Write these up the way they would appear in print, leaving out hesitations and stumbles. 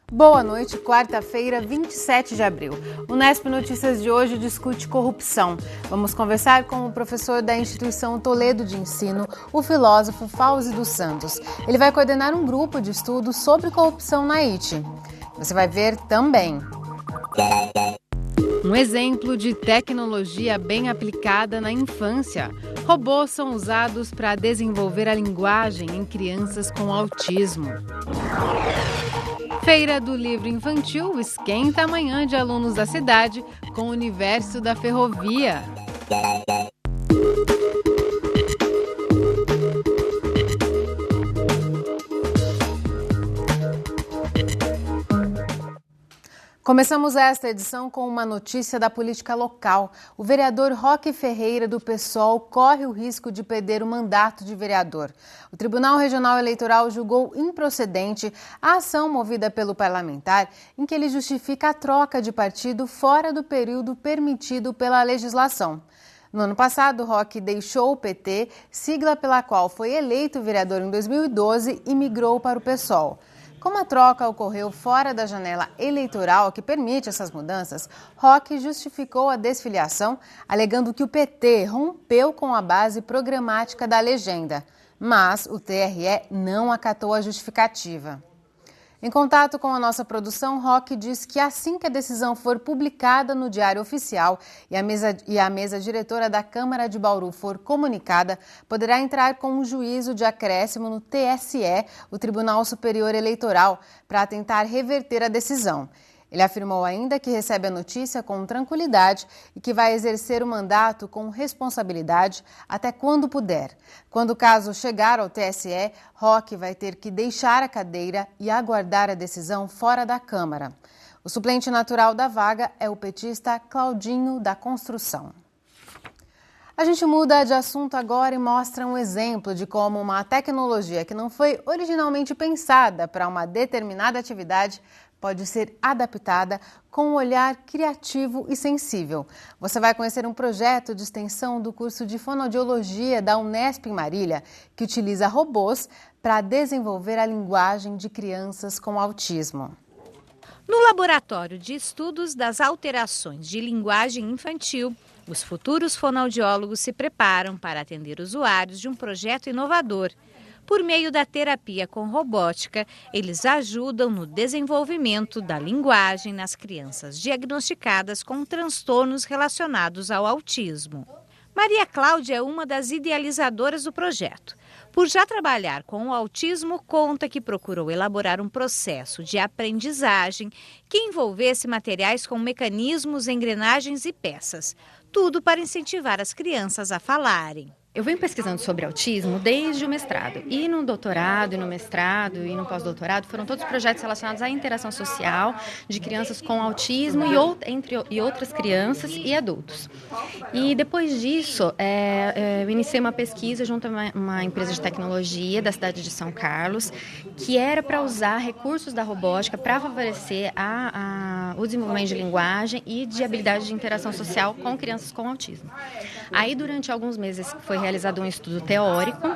Boa noite, quarta-feira, 27 de abril. O Unesp Notícias de hoje discute corrupção. Vamos conversar com o professor da instituição Toledo de Ensino, o filósofo Fauzi dos Santos. Ele vai coordenar um grupo de estudos sobre corrupção na IT. Você vai ver também um exemplo de tecnologia bem aplicada na infância. Robôs são usados para desenvolver a linguagem em crianças com autismo. Feira do Livro Infantil esquenta a manhã de alunos da cidade com o universo da ferrovia. Começamos esta edição com uma notícia da política local. O vereador Roque Ferreira, do PSOL, corre o risco de perder o mandato de vereador. O Tribunal Regional Eleitoral julgou improcedente a ação movida pelo parlamentar, em que ele justifica a troca de partido fora do período permitido pela legislação. No ano passado, Roque deixou o PT, sigla pela qual foi eleito vereador em 2012, e migrou para o PSOL. Como a troca ocorreu fora da janela eleitoral que permite essas mudanças, Roque justificou a desfiliação, alegando que o PT rompeu com a base programática da legenda. Mas o TRE não acatou a justificativa. Em contato com a nossa produção, Roque diz que assim que a decisão for publicada no Diário Oficial e a mesa diretora da Câmara de Bauru for comunicada, poderá entrar com um juízo de acréscimo no TSE, o Tribunal Superior Eleitoral, para tentar reverter a decisão. Ele afirmou ainda que recebe a notícia com tranquilidade e que vai exercer o mandato com responsabilidade até quando puder. Quando o caso chegar ao TSE, Roque vai ter que deixar a cadeira e aguardar a decisão fora da Câmara. O suplente natural da vaga é o petista Claudinho da Construção. A gente muda de assunto agora e mostra um exemplo de como uma tecnologia que não foi originalmente pensada para uma determinada atividade pode ser adaptada com um olhar criativo e sensível. Você vai conhecer um projeto de extensão do curso de fonoaudiologia da Unesp em Marília, que utiliza robôs para desenvolver a linguagem de crianças com autismo. No Laboratório de Estudos das Alterações de Linguagem Infantil, os futuros fonoaudiólogos se preparam para atender usuários de um projeto inovador. Por meio da terapia com robótica, eles ajudam no desenvolvimento da linguagem nas crianças diagnosticadas com transtornos relacionados ao autismo. Maria Cláudia é uma das idealizadoras do projeto. Por já trabalhar com o autismo, conta que procurou elaborar um processo de aprendizagem que envolvesse materiais com mecanismos, engrenagens e peças. Tudo para incentivar as crianças a falarem. Eu venho pesquisando sobre autismo desde o mestrado. E no doutorado, e no mestrado, e no pós-doutorado, foram todos projetos relacionados à interação social de crianças com autismo e outras crianças e adultos. E depois disso, eu iniciei uma pesquisa junto a uma empresa de tecnologia da cidade de São Carlos, que era para usar recursos da robótica para favorecer o desenvolvimento de linguagem e de habilidade de interação social com crianças com autismo. Aí, durante alguns meses, foi realizado um estudo teórico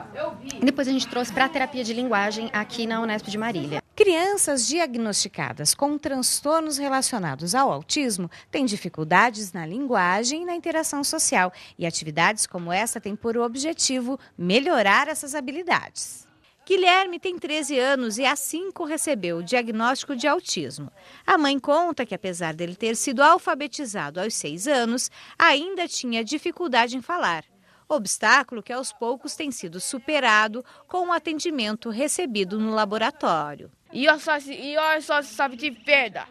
e depois a gente trouxe para a terapia de linguagem aqui na Unesp de Marília. Crianças diagnosticadas com transtornos relacionados ao autismo têm dificuldades na linguagem e na interação social, e atividades como essa têm por objetivo melhorar essas habilidades. Guilherme tem 13 anos e há 5 recebeu o diagnóstico de autismo. A mãe conta que, apesar dele ter sido alfabetizado aos 6 anos, ainda tinha dificuldade em falar. Obstáculo que aos poucos tem sido superado com o atendimento recebido no laboratório. E eu só sabe de perda.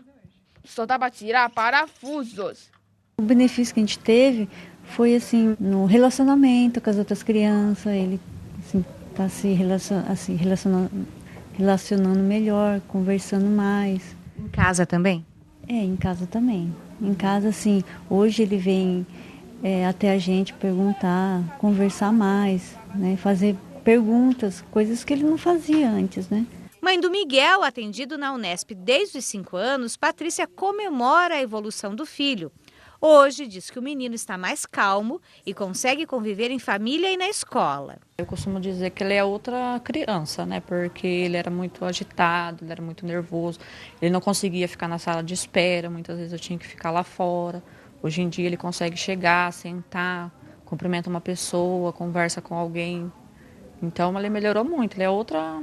Só dá para tirar parafusos. O benefício que a gente teve foi assim no relacionamento com as outras crianças. Ele está se relacionando melhor, conversando mais. Em casa também? Em casa também. Em casa, assim, hoje ele vem até a gente perguntar, conversar mais, né? Fazer perguntas, coisas que ele não fazia antes, né? Mãe do Miguel, atendido na Unesp desde os 5 anos, Patrícia comemora a evolução do filho. Hoje, diz que o menino está mais calmo e consegue conviver em família e na escola. Eu costumo dizer que ele é outra criança, né? Porque ele era muito agitado, ele era muito nervoso, ele não conseguia ficar na sala de espera, muitas vezes eu tinha que ficar lá fora. Hoje em dia ele consegue chegar, sentar, cumprimenta uma pessoa, conversa com alguém. Então ele melhorou muito, ele é outra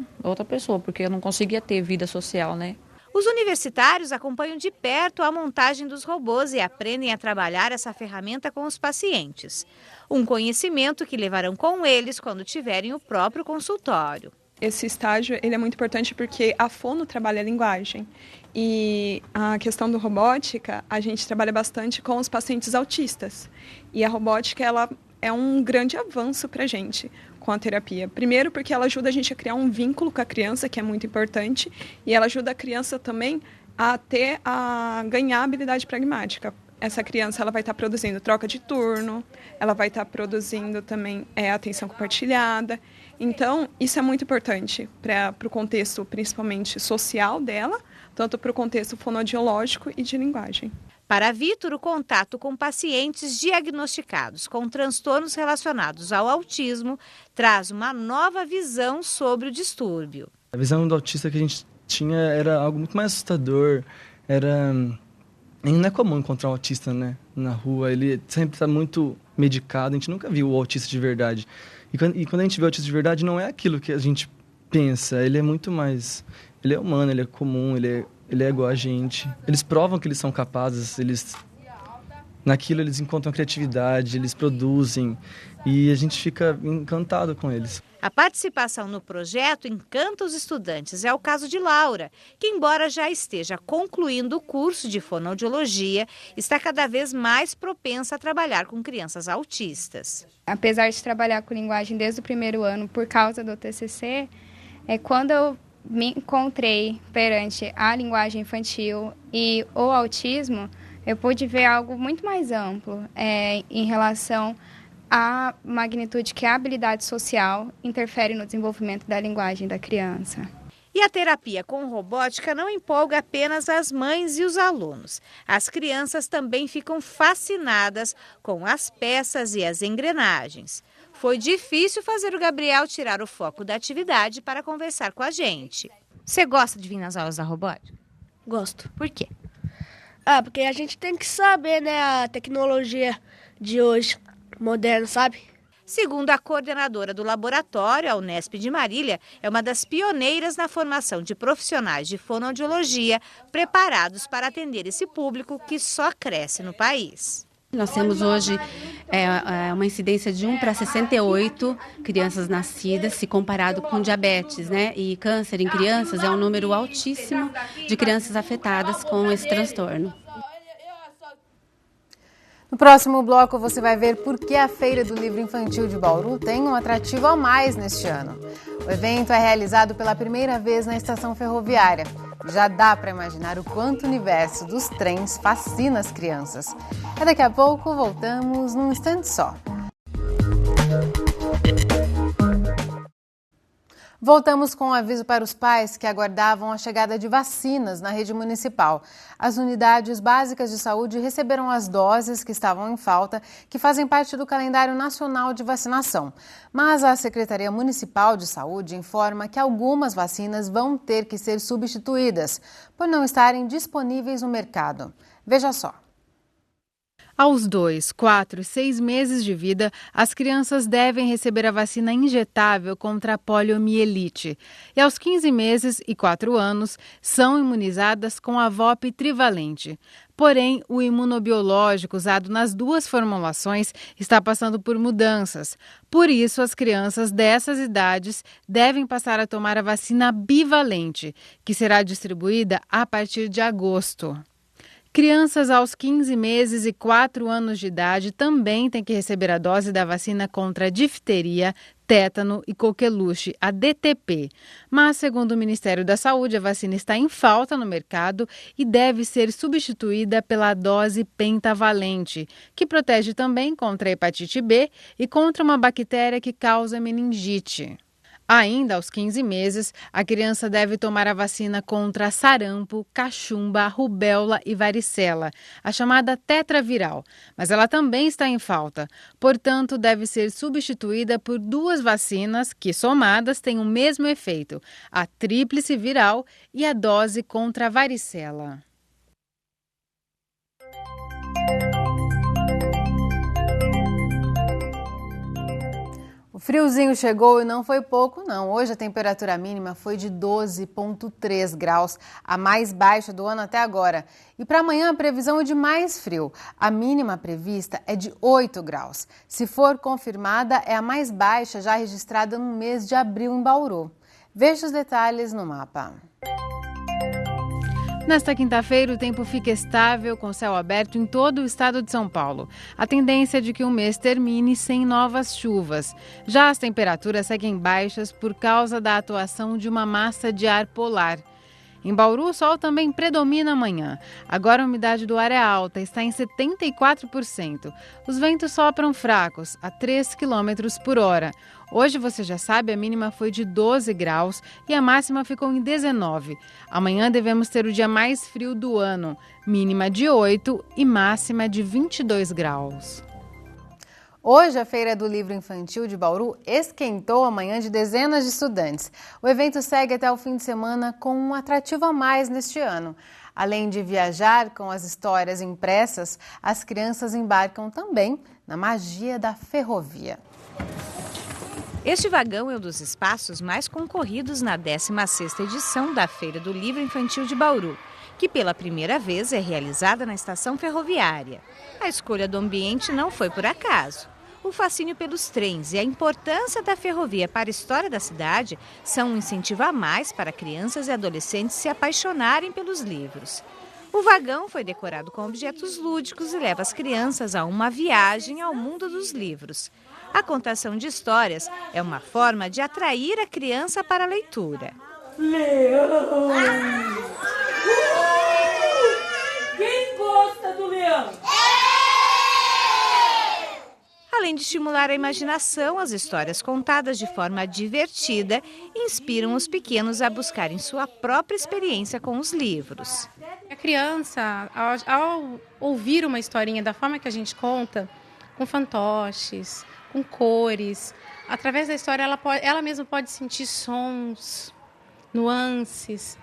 pessoa, porque eu não conseguia ter vida social, né? Os universitários acompanham de perto a montagem dos robôs e aprendem a trabalhar essa ferramenta com os pacientes. Um conhecimento que levarão com eles quando tiverem o próprio consultório. Esse estágio ele é muito importante porque a fono trabalha a linguagem. E a questão do robótica, a gente trabalha bastante com os pacientes autistas. E a robótica ela é um grande avanço para a gente com a terapia. Primeiro porque ela ajuda a gente a criar um vínculo com a criança, que é muito importante, e ela ajuda a criança também a ganhar habilidade pragmática. Essa criança ela vai estar produzindo troca de turno, ela vai estar produzindo também atenção compartilhada. Então, isso é muito importante para o contexto, principalmente social dela, tanto para o contexto fonoaudiológico e de linguagem. Para Vitor, o contato com pacientes diagnosticados com transtornos relacionados ao autismo traz uma nova visão sobre o distúrbio. A visão do autista que a gente tinha era algo muito mais assustador. Não é comum encontrar um autista, né, na rua. Ele sempre está muito medicado, a gente nunca viu o autista de verdade. E quando a gente vê o autista de verdade, não é aquilo que a gente pensa. Ele é muito mais... Ele é humano, ele é comum, ele é igual a gente. Eles provam que eles são capazes, naquilo eles encontram criatividade, eles produzem e a gente fica encantado com eles. A participação no projeto encanta os estudantes. É o caso de Laura, que embora já esteja concluindo o curso de fonoaudiologia, está cada vez mais propensa a trabalhar com crianças autistas. Apesar de trabalhar com linguagem desde o primeiro ano por causa do TCC, quando eu me encontrei perante a linguagem infantil e o autismo, eu pude ver algo muito mais amplo em relação à magnitude que a habilidade social interfere no desenvolvimento da linguagem da criança. E a terapia com robótica não empolga apenas as mães e os alunos. As crianças também ficam fascinadas com as peças e as engrenagens. Foi difícil fazer o Gabriel tirar o foco da atividade para conversar com a gente. Você gosta de vir nas aulas da robótica? Gosto. Por quê? Porque a gente tem que saber, né, a tecnologia de hoje, moderna, sabe? Segundo a coordenadora do laboratório, a Unesp de Marília é uma das pioneiras na formação de profissionais de fonoaudiologia preparados para atender esse público que só cresce no país. Nós temos hoje uma incidência de 1 para 68 crianças nascidas, se comparado com diabetes, né? E câncer em crianças é um número altíssimo de crianças afetadas com esse transtorno. No próximo bloco você vai ver por que a Feira do Livro Infantil de Bauru tem um atrativo a mais neste ano. O evento é realizado pela primeira vez na estação ferroviária. Já dá para imaginar o quanto o universo dos trens fascina as crianças. Daqui a pouco voltamos num instante só. Voltamos com um aviso para os pais que aguardavam a chegada de vacinas na rede municipal. As unidades básicas de saúde receberam as doses que estavam em falta, que fazem parte do calendário nacional de vacinação. Mas a Secretaria Municipal de Saúde informa que algumas vacinas vão ter que ser substituídas, por não estarem disponíveis no mercado. Veja só. Aos 2, 4 e 6 meses de vida, as crianças devem receber a vacina injetável contra a poliomielite. E aos 15 meses e 4 anos, são imunizadas com a VOP trivalente. Porém, o imunobiológico usado nas duas formulações está passando por mudanças. Por isso, as crianças dessas idades devem passar a tomar a vacina bivalente, que será distribuída a partir de agosto. Crianças aos 15 meses e 4 anos de idade também têm que receber a dose da vacina contra difteria, tétano e coqueluche, a DTP. Mas, segundo o Ministério da Saúde, a vacina está em falta no mercado e deve ser substituída pela dose pentavalente, que protege também contra a hepatite B e contra uma bactéria que causa meningite. Ainda aos 15 meses, a criança deve tomar a vacina contra sarampo, cachumba, rubéola e varicela, a chamada tetraviral, mas ela também está em falta. Portanto, deve ser substituída por 2 vacinas que, somadas, têm o mesmo efeito, a tríplice viral e a dose contra a varicela. O friozinho chegou e não foi pouco, não. Hoje a temperatura mínima foi de 12,3 graus, a mais baixa do ano até agora. E para amanhã a previsão é de mais frio. A mínima prevista é de 8 graus. Se for confirmada, é a mais baixa já registrada no mês de abril em Bauru. Veja os detalhes no mapa. Nesta quinta-feira, o tempo fica estável, com céu aberto em todo o estado de São Paulo. A tendência é de que o mês termine sem novas chuvas. Já as temperaturas seguem baixas por causa da atuação de uma massa de ar polar. Em Bauru, o sol também predomina amanhã. Agora a umidade do ar é alta, está em 74%. Os ventos sopram fracos, a 3 km por hora. Hoje, você já sabe, a mínima foi de 12 graus e a máxima ficou em 19. Amanhã devemos ter o dia mais frio do ano, mínima de 8 e máxima de 22 graus. Hoje, a Feira do Livro Infantil de Bauru esquentou a manhã de dezenas de estudantes. O evento segue até o fim de semana com um atrativo a mais neste ano. Além de viajar com as histórias impressas, as crianças embarcam também na magia da ferrovia. Este vagão é um dos espaços mais concorridos na 16ª edição da Feira do Livro Infantil de Bauru, que pela primeira vez é realizada na estação ferroviária. A escolha do ambiente não foi por acaso. O fascínio pelos trens e a importância da ferrovia para a história da cidade são um incentivo a mais para crianças e adolescentes se apaixonarem pelos livros. O vagão foi decorado com objetos lúdicos e leva as crianças a uma viagem ao mundo dos livros. A contação de histórias é uma forma de atrair a criança para a leitura. Leão! Quem gosta do leão? Além de estimular a imaginação, as histórias contadas de forma divertida inspiram os pequenos a buscarem sua própria experiência com os livros. A criança, ao ouvir uma historinha da forma que a gente conta, com fantoches, com cores, através da história ela mesma pode sentir sons, nuances,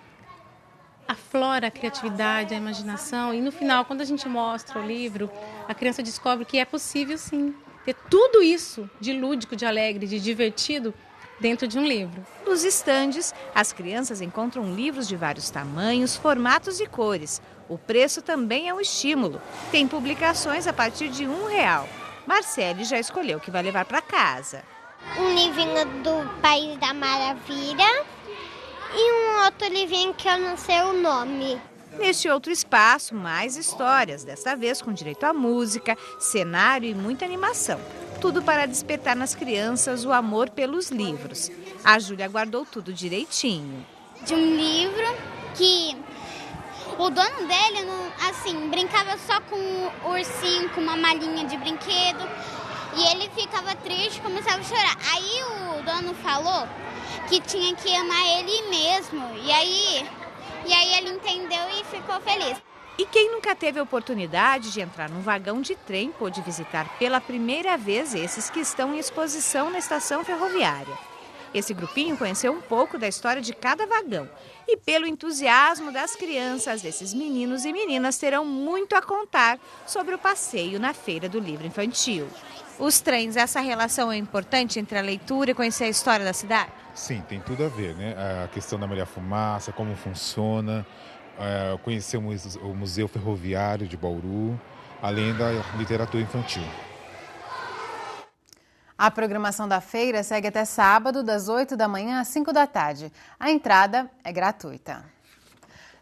aflora a criatividade, a imaginação e no final, quando a gente mostra o livro, a criança descobre que é possível sim ter tudo isso de lúdico, de alegre, de divertido dentro de um livro. Nos estandes, as crianças encontram livros de vários tamanhos, formatos e cores. O preço também é um estímulo. Tem publicações a partir de R$1. Marcele já escolheu o que vai levar para casa. Um livrinho do País da Maravilha e um outro livrinho que eu não sei o nome. Neste outro espaço, mais histórias, desta vez com direito à música, cenário e muita animação. Tudo para despertar nas crianças o amor pelos livros. A Júlia guardou tudo direitinho. De um livro que o dono dele, brincava só com o ursinho, com uma malinha de brinquedo. E ele ficava triste, começava a chorar. Aí o dono falou que tinha que amar ele mesmo. E aí ele entendeu e ficou feliz. E quem nunca teve a oportunidade de entrar num vagão de trem pôde visitar pela primeira vez esses que estão em exposição na estação ferroviária. Esse grupinho conheceu um pouco da história de cada vagão. E pelo entusiasmo das crianças, esses meninos e meninas terão muito a contar sobre o passeio na Feira do Livro Infantil. Os trens, essa relação é importante entre a leitura e conhecer a história da cidade? Sim, tem tudo a ver, né? A questão da Maria Fumaça, como funciona, conhecer o Museu Ferroviário de Bauru, além da literatura infantil. A programação da feira segue até sábado, das 8 da manhã às 5 da tarde. A entrada é gratuita.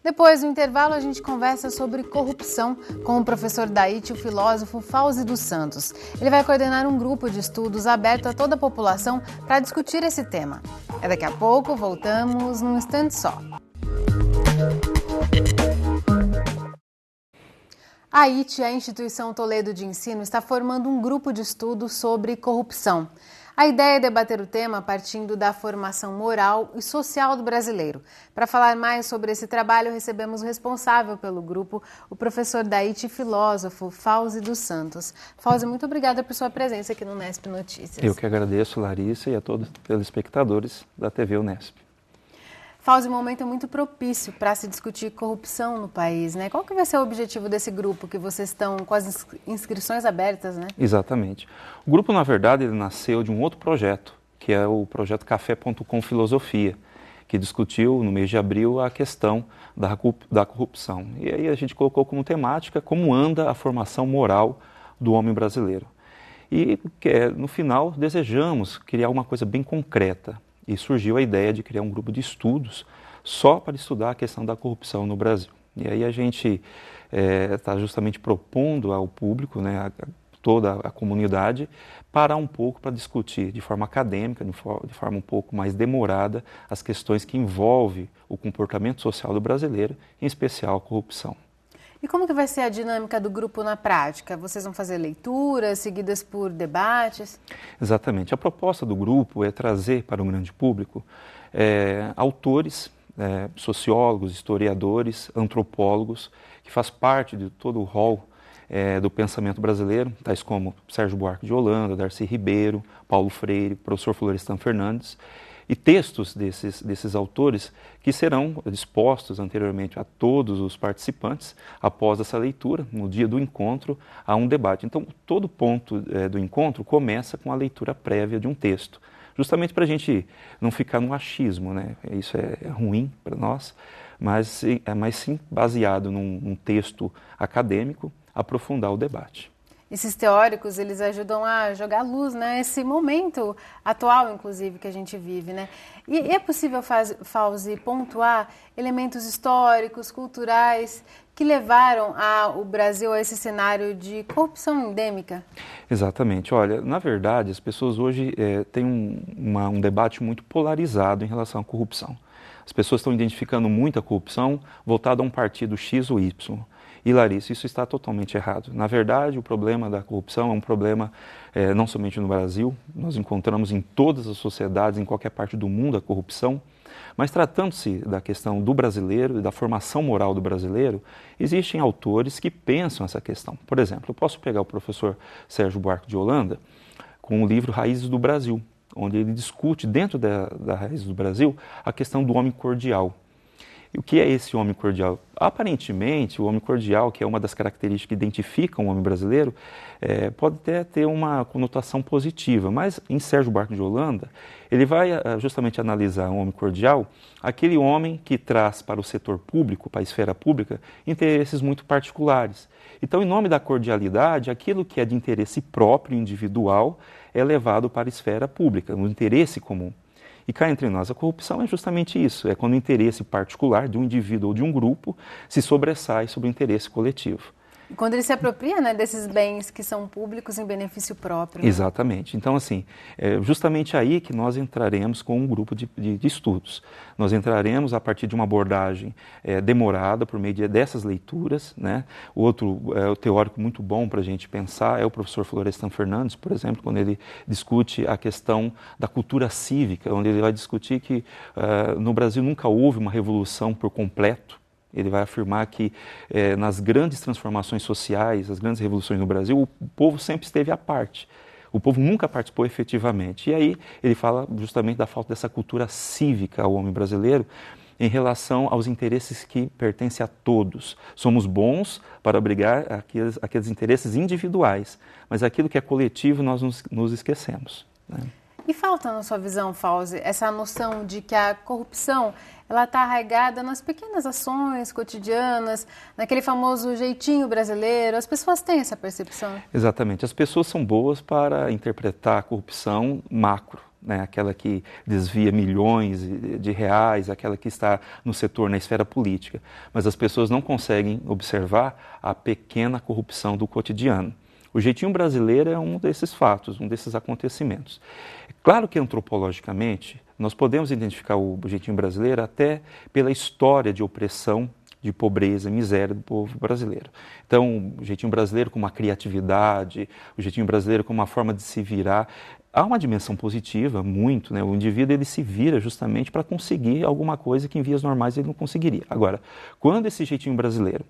Depois do intervalo, a gente conversa sobre corrupção com o professor Daíti, o filósofo Fauzi dos Santos. Ele vai coordenar um grupo de estudos aberto a toda a população para discutir esse tema. É daqui a pouco, voltamos num instante só. A ITE, a Instituição Toledo de Ensino, está formando um grupo de estudos sobre corrupção. A ideia é debater o tema partindo da formação moral e social do brasileiro. Para falar mais sobre esse trabalho, recebemos o responsável pelo grupo, o professor da IT filósofo Fauzi dos Santos. Fauzi, muito obrigada por sua presença aqui no Unesp Notícias. Eu que agradeço, Larissa, e a todos os telespectadores da TV Unesp. Fauzi, um momento muito propício para se discutir corrupção no país, né? Qual que vai ser o objetivo desse grupo, que vocês estão com as inscrições abertas, né? Exatamente. O grupo, na verdade, ele nasceu de um outro projeto, que é o projeto Café.com Filosofia, que discutiu, no mês de abril, a questão da corrupção. E aí a gente colocou como temática como anda a formação moral do homem brasileiro. E, no final, desejamos criar uma coisa bem concreta. E surgiu a ideia de criar um grupo de estudos só para estudar a questão da corrupção no Brasil. E aí a gente está justamente propondo ao público, né, a toda a comunidade, parar um pouco para discutir de forma acadêmica, de forma um pouco mais demorada, as questões que envolvem o comportamento social do brasileiro, em especial a corrupção. E como que vai ser a dinâmica do grupo na prática? Vocês vão fazer leituras seguidas por debates? Exatamente. A proposta do grupo é trazer para o grande público autores, sociólogos, historiadores, antropólogos, que faz parte de todo o rol do pensamento brasileiro, tais como Sérgio Buarque de Holanda, Darcy Ribeiro, Paulo Freire, professor Florestan Fernandes, e textos desses autores que serão dispostos anteriormente a todos os participantes. Após essa leitura, no dia do encontro, há um debate. Então, todo ponto do encontro começa com a leitura prévia de um texto, justamente para a gente não ficar no achismo, né? Isso é ruim para nós, mas sim baseado num texto acadêmico, aprofundar o debate. Esses teóricos, eles ajudam a jogar luz, né? Esse momento atual, inclusive, que a gente vive, né? E é possível, Fauzi, pontuar elementos históricos, culturais, que levaram o Brasil a esse cenário de corrupção endêmica? Exatamente. Olha, na verdade, as pessoas hoje têm um debate muito polarizado em relação à corrupção. As pessoas estão identificando muito a corrupção voltada a um partido X ou Y. E, Larissa, isso está totalmente errado. Na verdade, o problema da corrupção é um problema não somente no Brasil, nós encontramos em todas as sociedades, em qualquer parte do mundo, a corrupção, mas tratando-se da questão do brasileiro e da formação moral do brasileiro, existem autores que pensam essa questão. Por exemplo, eu posso pegar o professor Sérgio Buarque de Holanda com o livro Raízes do Brasil, onde ele discute, dentro da Raízes do Brasil, a questão do homem cordial. E o que é esse homem cordial? Aparentemente, o homem cordial, que é uma das características que identificam o homem brasileiro, pode até ter uma conotação positiva, mas em Sérgio Buarque de Holanda, ele vai justamente analisar um homem cordial, aquele homem que traz para o setor público, para a esfera pública, interesses muito particulares. Então, em nome da cordialidade, aquilo que é de interesse próprio, individual, é levado para a esfera pública, no interesse comum. E cá entre nós, a corrupção é justamente isso, é quando o interesse particular de um indivíduo ou de um grupo se sobressai sobre o interesse coletivo. E quando ele se apropria, né, desses bens que são públicos em benefício próprio. Né? Exatamente. Então, assim, é justamente aí que nós entraremos com um grupo de estudos. Nós entraremos a partir de uma abordagem demorada por meio dessas leituras, né? O outro teórico muito bom para a gente pensar é o professor Florestan Fernandes, por exemplo, quando ele discute a questão da cultura cívica, onde ele vai discutir que no Brasil nunca houve uma revolução por completo. Ele vai afirmar que nas grandes transformações sociais, as grandes revoluções no Brasil, o povo sempre esteve à parte. O povo nunca participou efetivamente. E aí ele fala justamente da falta dessa cultura cívica ao homem brasileiro em relação aos interesses que pertencem a todos. Somos bons para abrigar aqueles interesses individuais, mas aquilo que é coletivo nós nos esquecemos, né? E falta, na sua visão, Fauzi, essa noção de que a corrupção ela está arraigada nas pequenas ações cotidianas, naquele famoso jeitinho brasileiro? As pessoas têm essa percepção? Exatamente. As pessoas são boas para interpretar a corrupção macro, né? Aquela que desvia milhões de reais, aquela que está no setor, na esfera política. Mas as pessoas não conseguem observar a pequena corrupção do cotidiano. O jeitinho brasileiro é um desses fatos, um desses acontecimentos. Claro que antropologicamente nós podemos identificar o jeitinho brasileiro até pela história de opressão de pobreza e miséria do povo brasileiro. Então, o jeitinho brasileiro com uma criatividade, o jeitinho brasileiro com uma forma de se virar, há uma dimensão positiva, muito, né? O indivíduo ele se vira justamente para conseguir alguma coisa que em vias normais ele não conseguiria. Agora, quando esse jeitinho brasileiro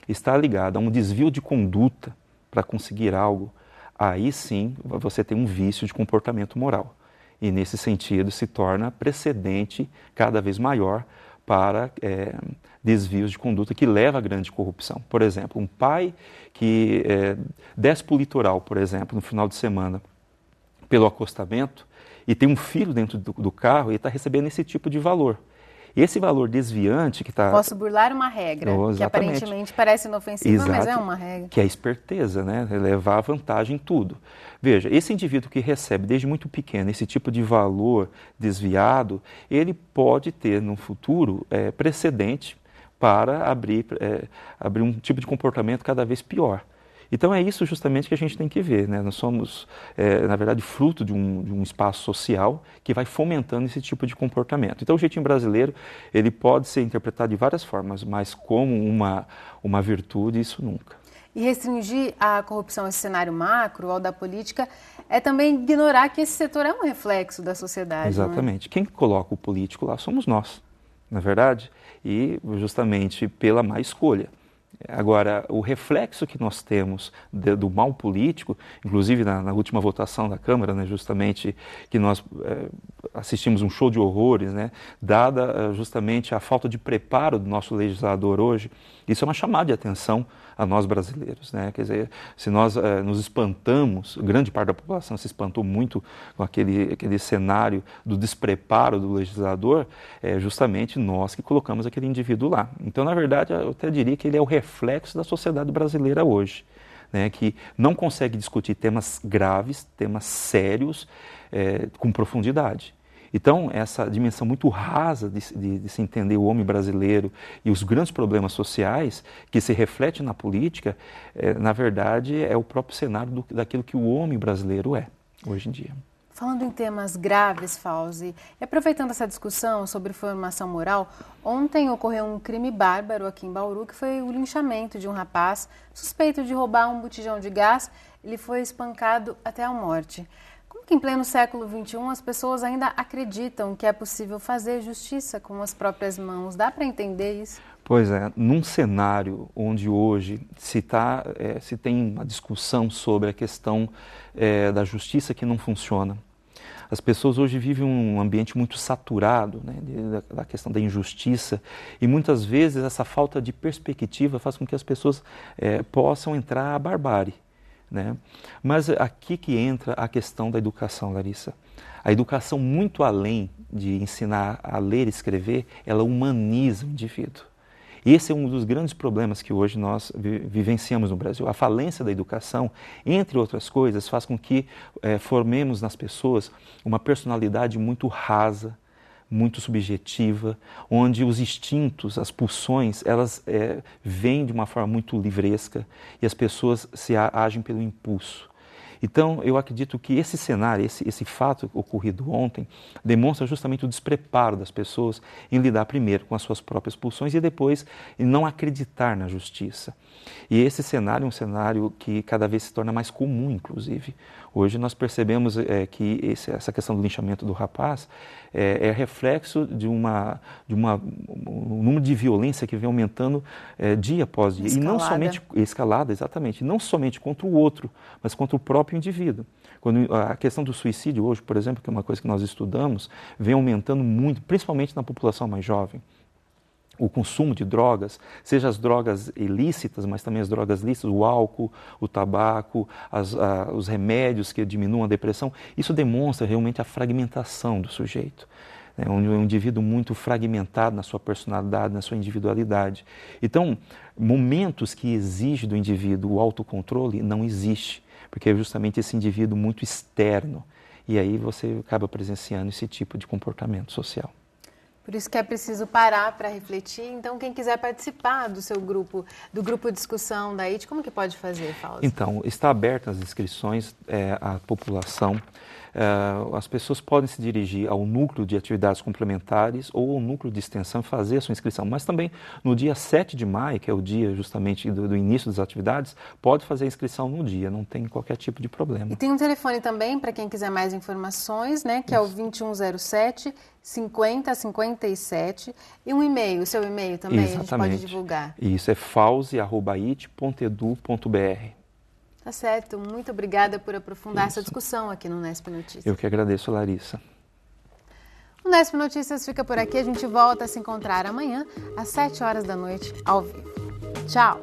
está ligado a um desvio de conduta para conseguir algo, aí sim você tem um vício de comportamento moral. E nesse sentido se torna precedente cada vez maior para desvios de conduta que leva à grande corrupção. Por exemplo, um pai que desce para o litoral, por exemplo, no final de semana, pelo acostamento, e tem um filho dentro do carro e está recebendo esse tipo de valor. Esse valor desviante que está... Posso burlar uma regra, que aparentemente parece inofensiva, mas é uma regra. Que é a esperteza, né? Levar vantagem em tudo. Veja, esse indivíduo que recebe desde muito pequeno esse tipo de valor desviado, ele pode ter no futuro precedente para abrir um tipo de comportamento cada vez pior. Então é isso justamente que a gente tem que ver, né? Nós somos, na verdade, fruto de um espaço social que vai fomentando esse tipo de comportamento. Então o jeitinho brasileiro, ele pode ser interpretado de várias formas, mas como uma virtude, isso nunca. E restringir a corrupção a esse cenário macro, ao da política, é também ignorar que esse setor é um reflexo da sociedade. Exatamente. Quem coloca o político lá somos nós, na verdade, e justamente pela má escolha. Agora, o reflexo que nós temos do mal político, inclusive na última votação da Câmara, né, justamente que nós assistimos um show de horrores, né, dada justamente a falta de preparo do nosso legislador hoje, isso é uma chamada de atenção a nós brasileiros, né? Quer dizer, se nós nos espantamos, grande parte da população se espantou muito com aquele cenário do despreparo do legislador, é justamente nós que colocamos aquele indivíduo lá. Então, na verdade, eu até diria que ele é o reflexo da sociedade brasileira hoje, né? Que não consegue discutir temas graves, temas sérios, com profundidade. Então, essa dimensão muito rasa de se entender o homem brasileiro e os grandes problemas sociais que se refletem na política, na verdade, é o próprio cenário daquilo que o homem brasileiro é, hoje em dia. Falando em temas graves, Fauzi, e aproveitando essa discussão sobre formação moral, ontem ocorreu um crime bárbaro aqui em Bauru, que foi o linchamento de um rapaz suspeito de roubar um botijão de gás. Ele foi espancado até a morte. Como que em pleno século XXI as pessoas ainda acreditam que é possível fazer justiça com as próprias mãos? Dá para entender isso? Pois é, num cenário onde hoje se tem uma discussão sobre a questão da justiça que não funciona, as pessoas hoje vivem um ambiente muito saturado, né, da questão da injustiça, e muitas vezes essa falta de perspectiva faz com que as pessoas possam entrar à barbárie. Né? Mas aqui que entra a questão da educação, Larissa. A educação, muito além de ensinar a ler e escrever, ela humaniza o indivíduo. Esse é um dos grandes problemas que hoje nós vivenciamos no Brasil. A falência da educação, entre outras coisas, faz com que formemos nas pessoas uma personalidade muito rasa, muito subjetiva, onde os instintos, as pulsões, elas vêm de uma forma muito livresca e as pessoas agem pelo impulso. Então, eu acredito que esse cenário, esse fato ocorrido ontem, demonstra justamente o despreparo das pessoas em lidar primeiro com as suas próprias pulsões e depois em não acreditar na justiça. E esse cenário é um cenário que cada vez se torna mais comum, inclusive. Hoje nós percebemos que essa questão do linchamento do rapaz é reflexo de um número de violência que vem aumentando dia após dia. Escalada. E não somente escalada, exatamente, não somente contra o outro, mas contra o próprio indivíduo. Quando a questão do suicídio hoje, por exemplo, que é uma coisa que nós estudamos, vem aumentando muito, principalmente na população mais jovem. O consumo de drogas, seja as drogas ilícitas, mas também as drogas lícitas, o álcool, o tabaco, os remédios que diminuam a depressão, isso demonstra realmente a fragmentação do sujeito. É um indivíduo muito fragmentado na sua personalidade, na sua individualidade. Então, momentos que exigem do indivíduo o autocontrole não existe, porque é justamente esse indivíduo muito externo. E aí você acaba presenciando esse tipo de comportamento social. Por isso que é preciso parar para refletir. Então, quem quiser participar do seu grupo, do grupo de discussão da IT, como que pode fazer, Fauzi? Então, está abertas as inscrições à população. as pessoas podem se dirigir ao núcleo de atividades complementares ou ao núcleo de extensão e fazer a sua inscrição. Mas também no dia 7 de maio, que é o dia justamente do início das atividades, pode fazer a inscrição no dia, não tem qualquer tipo de problema. E tem um telefone também para quem quiser mais informações, né, que é o 2107 5057, e um e-mail, o seu e-mail também. Exatamente. A gente pode divulgar. Isso é fauzi@it.edu.br. Tá certo, muito obrigada por aprofundar essa discussão aqui no Unesp Notícias. Eu que agradeço, Larissa. O Unesp Notícias fica por aqui, a gente volta a se encontrar amanhã às 7 horas da noite, ao vivo. Tchau!